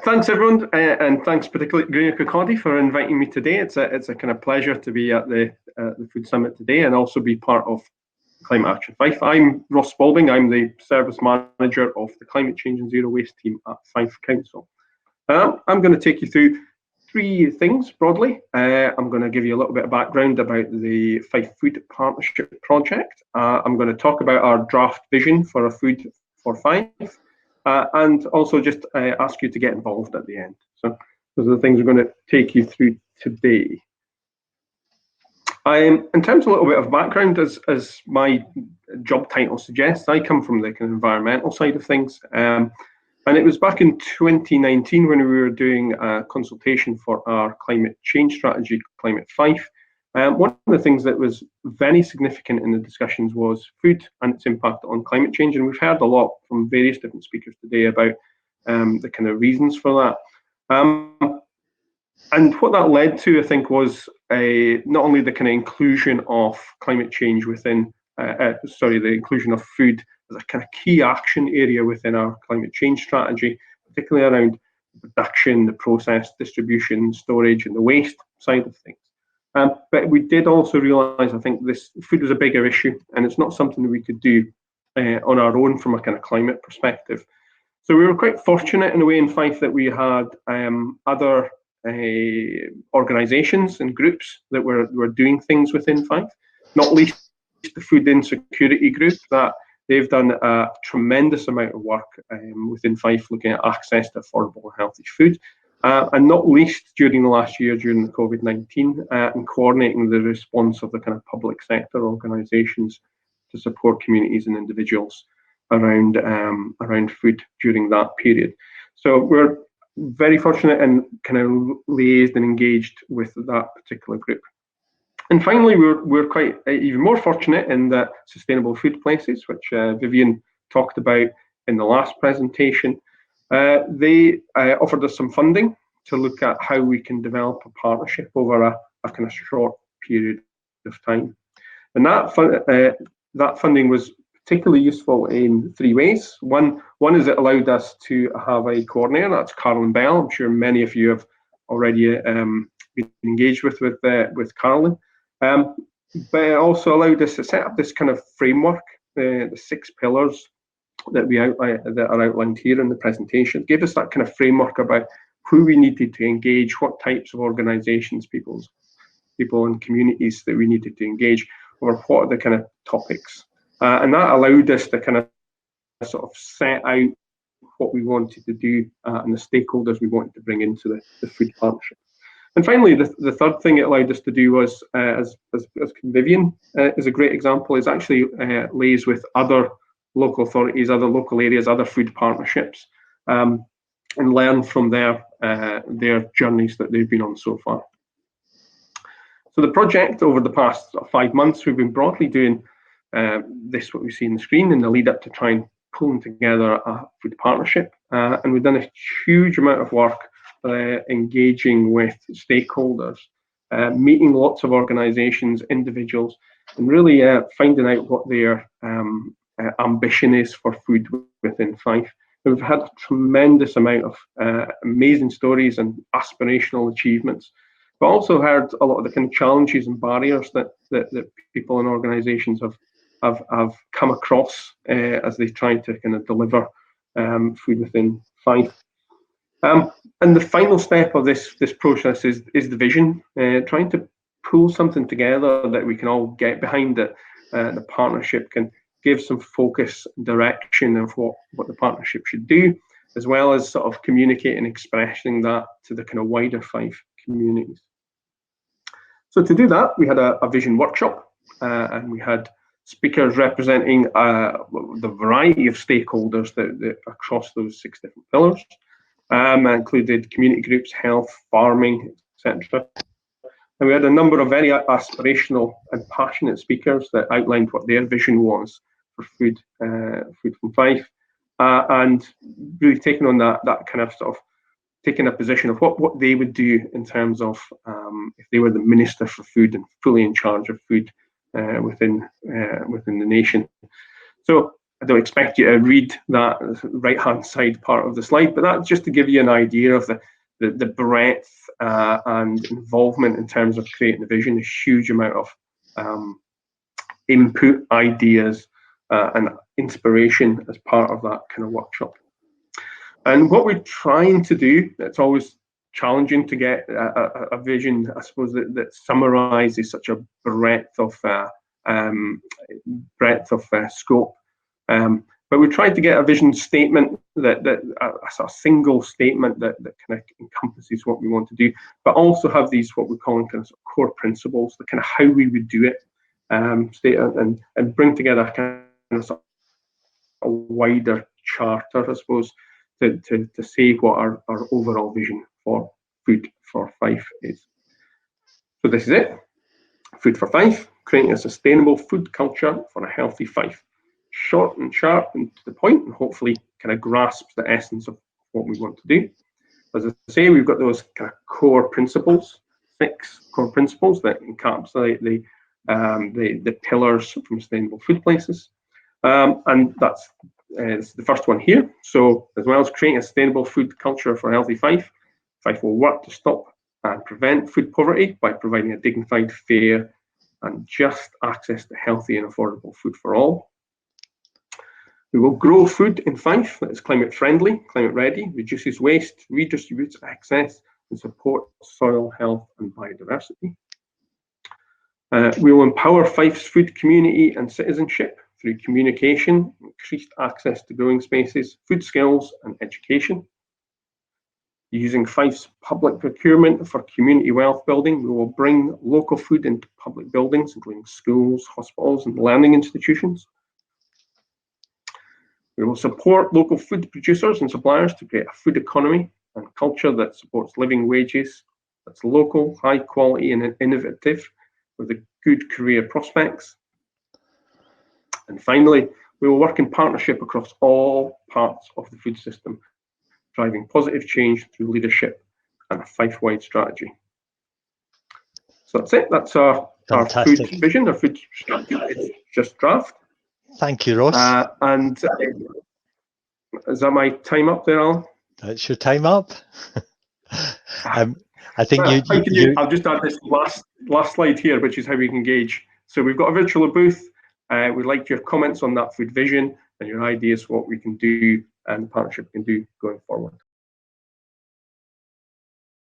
Thanks everyone, and thanks particularly Grania Kirkcaldy for inviting me today. It's a kind of pleasure to be at the Food Summit today and also be part of Climate Action Fife. I'm Ross Spalding. I'm the Service Manager of the Climate Change and Zero Waste team at Fife Council. I'm going to take you through three things broadly. I'm going to give you a little bit of background about the Fife Food Partnership project. I'm going to talk about our draft vision for a food for Fife. And also just ask you to get involved at the end. So those are the things we're going to take you through today. In terms of a little bit of background, as my job title suggests, I come from the kind of environmental side of things. And it was back in 2019 when we were doing a consultation for our climate change strategy, Climate Fife. One of the things that was very significant in the discussions was food and its impact on climate change, and we've heard a lot from various different speakers today about the kind of reasons for that. And what that led to, I think, was not only the kind of inclusion of climate change within, the inclusion of food as a kind of key action area within our climate change strategy, particularly around the production, the process, distribution, storage, and the waste side of things. But we did also realise, I think, this food was a bigger issue, and it's not something that we could do on our own from a kind of climate perspective. So we were quite fortunate in a way in Fife that we had other organisations and groups that were doing things within Fife, not least the Food Insecurity Group. That they've done a tremendous amount of work within Fife looking at access to affordable and healthy food. And not least during the last year, during the COVID-19, and coordinating the response of the kind of public sector organisations to support communities and individuals around food during that period. So we're very fortunate and kind of liaised and engaged with that particular group. And finally, we're quite even more fortunate in that Sustainable Food Places, which Vivian talked about in the last presentation. They offered us some funding to look at how we can develop a partnership over a kind of short period of time. And that funding was particularly useful in three ways. One is it allowed us to have a coordinator, that's Carolyn Bell. I'm sure many of you have already been engaged with Carolyn. But it also allowed us to set up this kind of framework, the 6 pillars that are outlined here in the presentation. It gave us that kind of framework about who we needed to engage, what types of organisations, people and communities that we needed to engage, or what are the kind of topics. And that allowed us to kind of sort of set out what we wanted to do and the stakeholders we wanted to bring into the food partnership. And finally, the third thing it allowed us to do was, as Vivian is a great example, is actually liaise with other local authorities, other local areas, other food partnerships, and learn from their journeys that they've been on so far. So the project over the past 5 months, we've been broadly doing what we see on the screen in the lead up to try and pulling together a food partnership. And we've done a huge amount of work engaging with stakeholders, meeting lots of organisations, individuals, and really finding out what their ambition is for food within Fife. We've had a tremendous amount of amazing stories and aspirational achievements, but also heard a lot of the kind of challenges and barriers that people and organisations have come across as they try to kind of deliver food within Fife. And the final step of this process is the vision, trying to pull something together that we can all get behind, that the partnership can give some focus and direction of what the partnership should do, as well as sort of communicating and expressing that to the kind of wider Fife communities. So to do that, we had a vision workshop, and we had speakers representing the variety of stakeholders that across those 6 different pillars. Included community groups, health, farming, etc. And we had a number of very aspirational and passionate speakers that outlined what their vision was for food from Fife, and really taking on that kind of sort of taking a position of what they would do in terms of if they were the Minister for Food and fully in charge of food within the nation. So I don't expect you to read that right-hand side part of the slide, but that's just to give you an idea of the breadth and involvement in terms of creating the vision. A huge amount of input, ideas, and inspiration as part of that kind of workshop. And what we're trying to do, it's always challenging to get a vision, I suppose, that summarises such a breadth of scope. But we tried to get a vision statement a single statement that kind of encompasses what we want to do, but also have these what we call kind of core principles, the kind of how we would do it, and bring together kind of a wider charter, I suppose, to say what our overall vision for food for Fife is. So this is it. Food for Fife, creating a sustainable food culture for a healthy Fife. Short and sharp and to the point, and hopefully kind of grasps the essence of what we want to do. As I say, we've got those kind of core principles, 6 core principles that encapsulate the pillars from sustainable food places. And that's the first one here. So as well as creating a sustainable food culture for a healthy Fife, Fife will work to stop and prevent food poverty by providing a dignified, fair and just access to healthy and affordable food for all. We will grow food in Fife that is climate friendly, climate ready, reduces waste, redistributes excess and supports soil health and biodiversity. We will empower Fife's food community and citizenship through communication, increased access to growing spaces, food skills and education. Using Fife's public procurement for community wealth building, we will bring local food into public buildings, including schools, hospitals and learning institutions. We will support local food producers and suppliers to create a food economy and culture that supports living wages, that's local, high quality and innovative, with a good career prospects. And finally, we will work in partnership across all parts of the food system, driving positive change through leadership and a Fife-wide strategy. So that's it. That's our food vision, our food strategy. It's just draft. Thank you, Ross. And is that my time up there, Alan? That's your time up. I think I'll just add this last slide here, which is how we can engage. So we've got a virtual booth. We'd like your comments on that food vision and your ideas, what we can do and the partnership can do going forward.